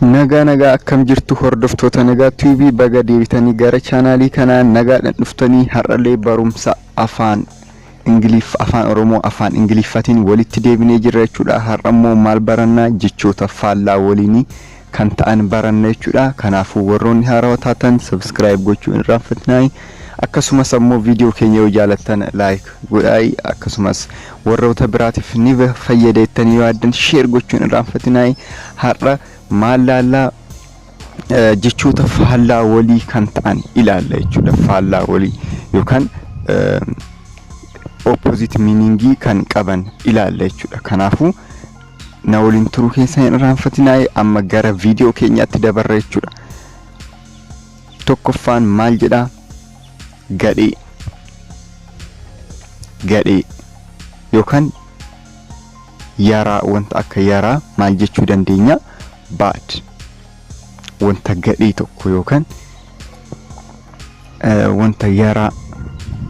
Nagaa akkam jirtu hordoftoota Nagaa TV baga deebitanii gara chaanaalii kanaa nagaadhaan dhuftanii har'alee barumsa afaan Oromoo afaan Ingiliffatiin walitti deebinee jirra jechuudha. Har'ammoo maal barannaa jechoota faallaa waliinii kan ta'an baranna jechuudha. Kanaafuu warroonni haarawaa taatan subscribe gochuu hin irraanfatinaa. Akkasumas ammoo viidiyoo keenya yoo jaalattan like godhaa. Akkasumas warroota biraatiif ni fayyadeettanii yaaddan share gochuu hin irraanfatinaa. Har'a maal jechoota faallaa walii kan ta'an ilaalla jechuudha. Faallaa walii yookaan opposite meaning kan qaban ilaalla jechuudha. Kanaafuu na waliin turuu keessan hin irraanfatinaa. Amma gara viidiyoo keenyaatti dabarra jechuudha. Tokkoffaan maal jedha? Gadhee yookaan yaraa, wanta akka yaraa maal jechuu dandeenya? Bad. Wanta gadhee tokko yookaan wanta yaraa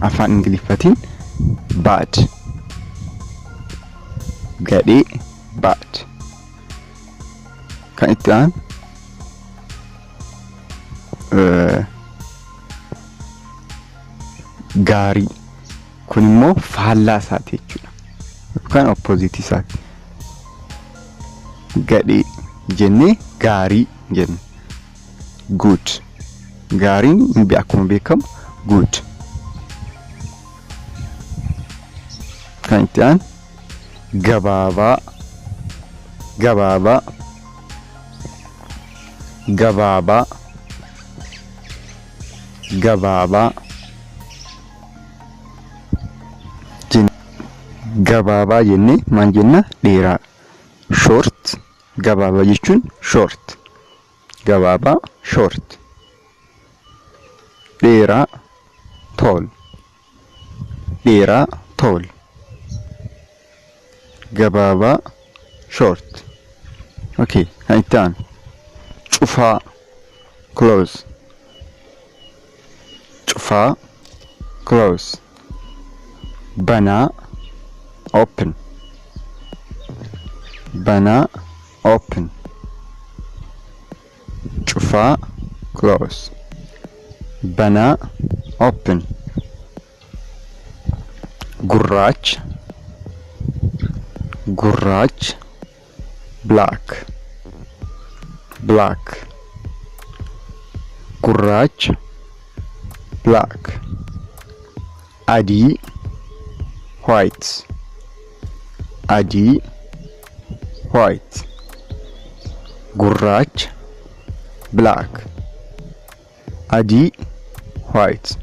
afaan Ingiliffatiin bad. Gadhee bad. Kan itti aanu gaarii. Kun immoo faallaa isaati jechuudha yookaan opposite isaati. Gadhee jennee gaarii jenna. Good. Gaariin akkuma beekamu good. Kan itti aanu gabaabaa. Gabaabaa jennee maal jenna? Dheeraa. Short. Gabaabaa jechuun short. Gabaabaa short. Dheeraa tall. Gabaabaa short. Okay, kan itti aanu cufaa. Close. Banaa. Open. Cufaa. Close. Banaa. Open. Gurraacha. Black. Gurraacha. Black. Adii. White. Gurraacha. Black. Adii. White.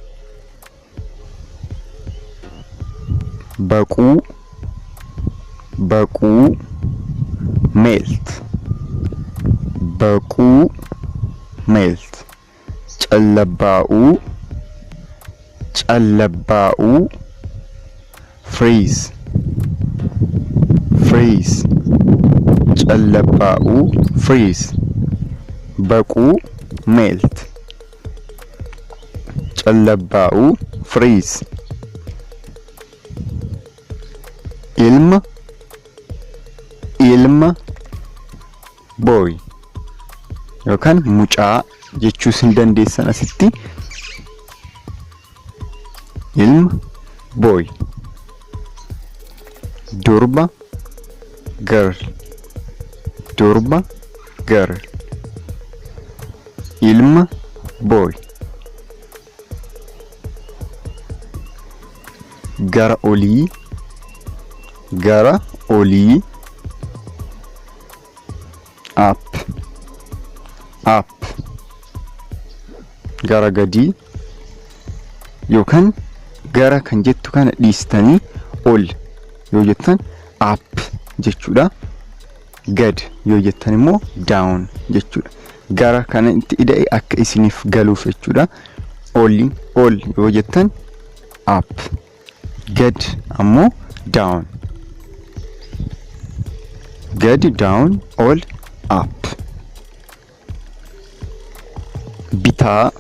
Baquu. Melt. Callabaa'uu. Freeze. Callabaa'uu. Freeze. Baquu. Melt. Callabaa'uu. Freeze. Ilma. Boy yookaan mucaa jechuus hin dandeessan asitti. Ilma. Boy. Durba. Girl. Ilma. Boy. Gara olii. Up. Gara gadii yookaan gara kan jettu kana dhiistanii ol yoo jettan up jechuudha. Gad yoo jettan immoo down jechuudha. Gara kana itti ida'e akka isiniif galuuf jechuudha. Ol yoo jettan up. Gad ammoo down. Gad, down, ol, up. Bitaa.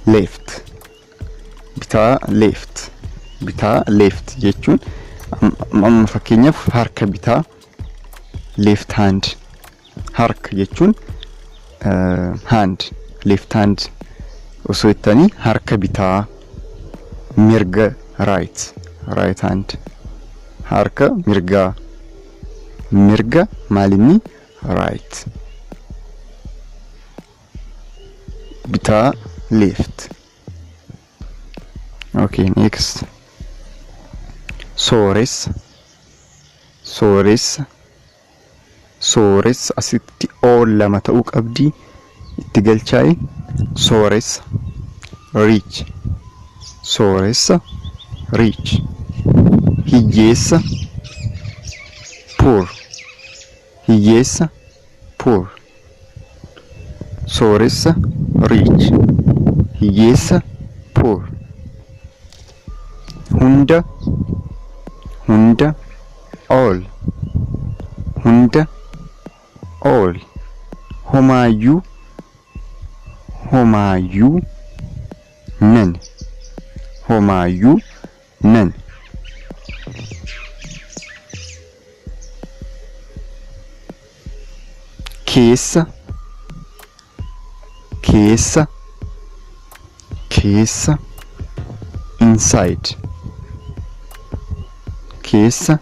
Left. Bitaa left jechuun amma fakkeenyaaf harka bitaa left hand, harka jechuun hand, left hand osoo jettanii harka bitaa, mirga right, right hand, harka mirgaa, mirga maalinni right, bitaa left. Okay, next. Sooressa, sooressa, sooressa asitti oo lama ta'uu qabdi itti galchaa'e. Sooressa, reach, sooressa, reach. Hiyyeessa, poor, hiyyeessa, poor. Sooressa, reach, hiyyeessa, poor. Hunda, hunda, all, hunda, all. Homaayyuu, homaayyuu, none, homaayyuu, none. Keessa, keessa, keessa, inside, keessa,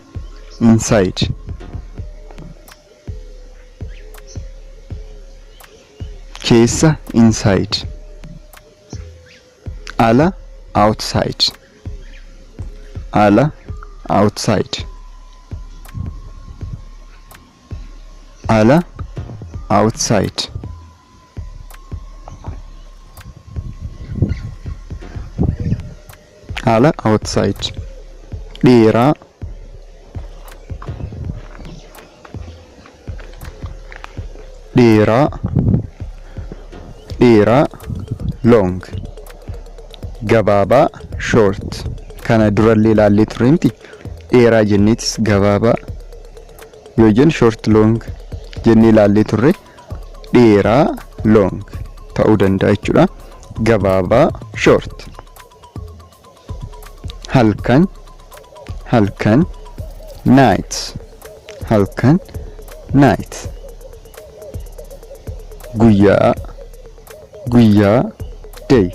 inside. Keessa, inside. Ala, outside, ala, outside, ala, outside. Ala, outside. Dheeraa, dheeraa, dheeraa, long. Gabaabaa, short. Kana durallee ilaallee turre miti. Dheeraa jenneetis gabaabaa yoo jennu short long jennee ilaallee turre. Dheeraa long ta'uu danda'a jechuudha. Gabaabaa short. Halkan, halkan, night, halkan, night. Guyyaa, guyyaa, day,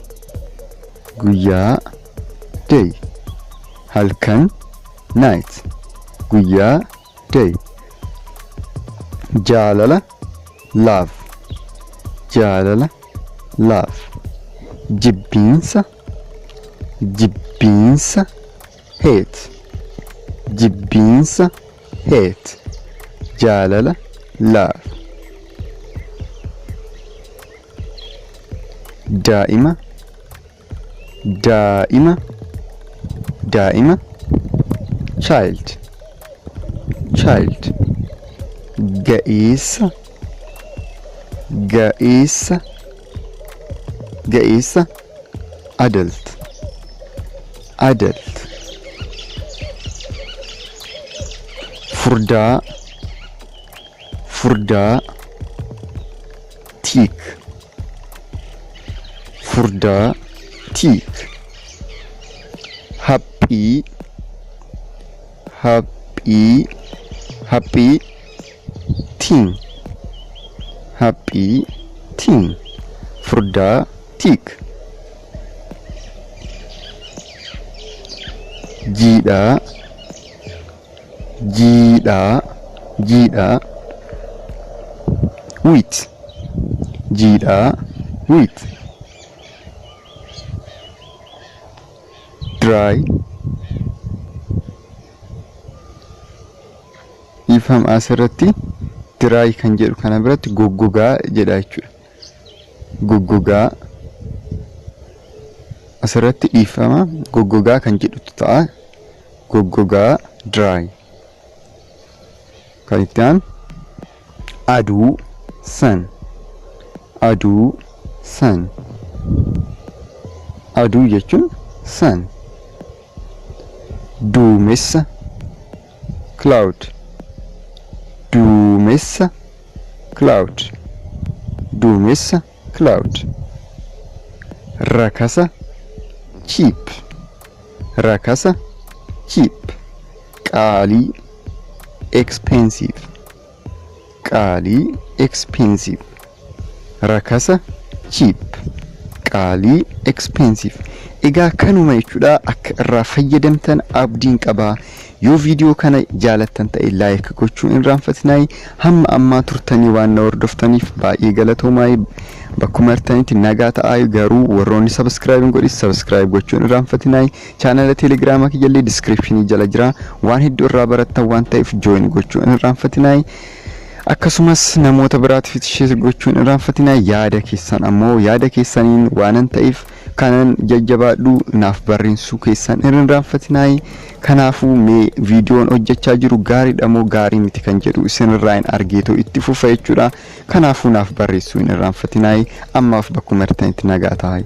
guyyaa, day. Halkan, night, guyyaa, day. Jaalala, love, jaalala, love. Jibbiinsa, jibbiinsa, hate, jibbiinsa, hate. Jaalala, love. Daa'ima, daa'ima, daa'ima, child, child. Ga'eessa, ga'eessa, ga'eessa, adult, adult. Furdaa, furdaa, teak, furdaa, teak. Haphii, haphii, haphii, teen, haphii, teen. Furdaa, teak. Jiidhaa, jiidhaa, jiidhaa, wheat, jiidhaa, wheat. Dry, ifam asirratti dry kan jedhu kana biratti goggogaa jedha jechuudha. Goggogaa asirratti ifama goggogaa kan jedhutu ta'a. Goggogaa dry. Kan itti aanu aduu, sun, aduu, sun. Aduu jechuun sun. Duumessa, cloud, duumessa, cloud, duumessa, cloud. Rakasa, cheap, rakasa, cheap. qaalii expensive qaalii expensive rakasa cheap qaalii expensive egaa kanuma jechuudha akka irraa fayyadamtan abdiin qaba yoo viidiyoo kana jaalattan ta'e like gochuun hin irraanfatinaa hamma ammaa turtanii waan na hordoftaniif baay'ee galatoomaa bakkuma artanitti nagaa ta'aa garuu warroonni subscribe godhis subscribe gochuun hin irraanfatinaa channel telegram kiyyalee description jala jira waan hedduu irraa barattan waan ta'eef join gochuun hin irraanfatinaa akkasumas namoota biraatiif share gochuun hin irraanfatinaa yaada keessan ammoo yaada keessaniin waanan ta'eef kanan jajjabaadhu naaf barreessuu keessan hin irraanfatinaa kanaafuu mee viidiyoon hojjechaa jiru gaariidha moo gaarii miti kan jedhu isin irraa hin argeetoo itti fufa jechuudha kanaafuu naaf barreessuu hin irraanfatinaa ammaaf bakkuma artanitti nagaa ta'aa